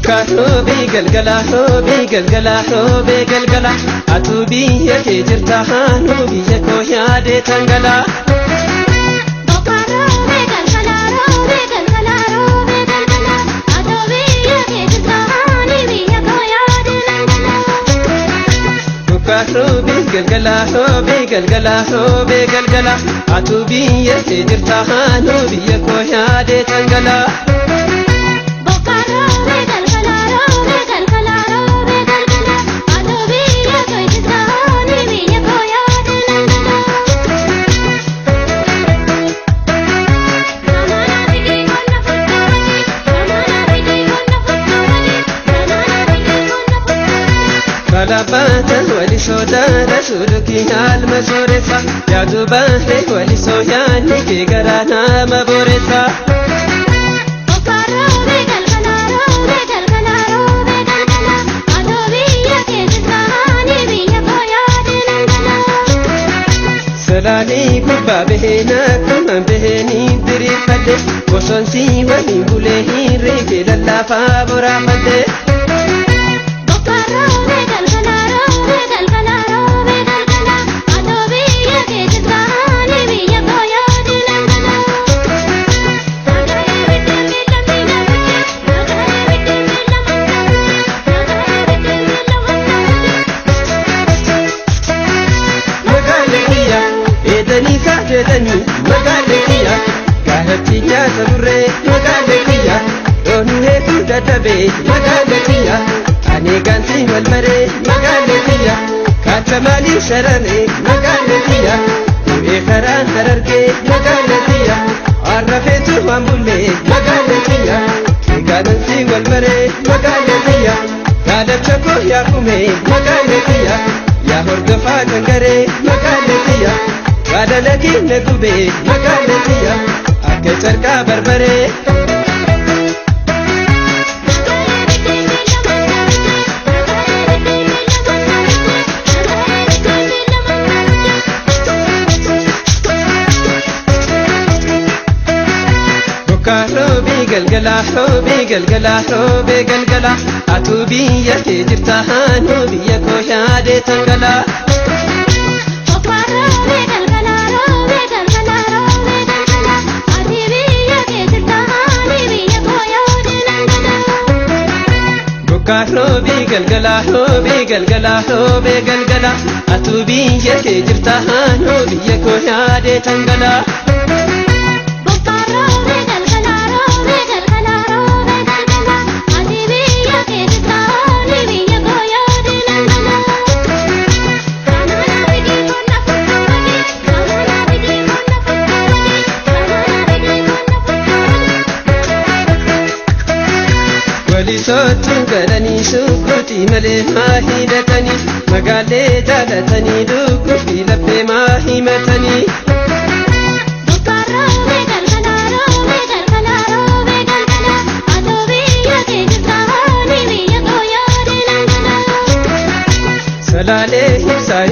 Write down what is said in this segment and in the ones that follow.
Robi galgala atubi yake jirta nubi yako yade tangala Robi galgala atubi yake jirta nubi yako yade tangala Kalabata wali soda rasuluki almasoresa ya dubahe wali soyani ke garana maboresa Salani kubba behena kuma beheni diri fade bosonsi wali bulehi reke lalla favora fade Jedani magaleya gahatiya samre magaleya onne kudadabe magaleya ane gansi walmare magaleya katamali sharane magaleya e kharan hararge magaleya arrafetu ambulle magaleya gansi walmare magaleya kadachako yakume magaleya ya horgafa kangare magaleya Badalaki negube magaletiya ake charka barbare Robi galgala atubi yake jirta nubi yako yade tangala Robi galgala atubi yake jirta nubi yako yade tangala Sotu galani sukuti male mahidatani magale jalatani dukufi lappe mahimatani Salale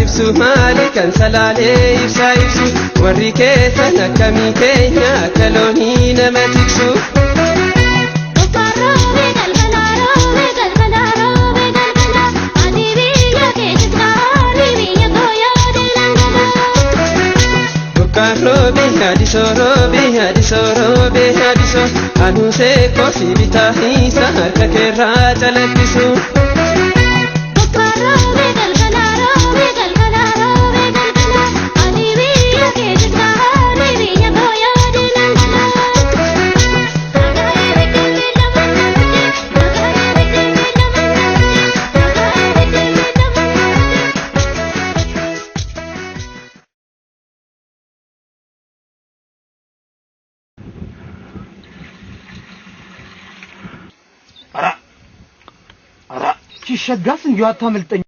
ibsu malikan salale ibsu warri keessa nakami keenya kaloni nama tiksu Robi hadiso anu se kosi bitahi sahar kakera jalakisu Ki şaggasın ya tamilten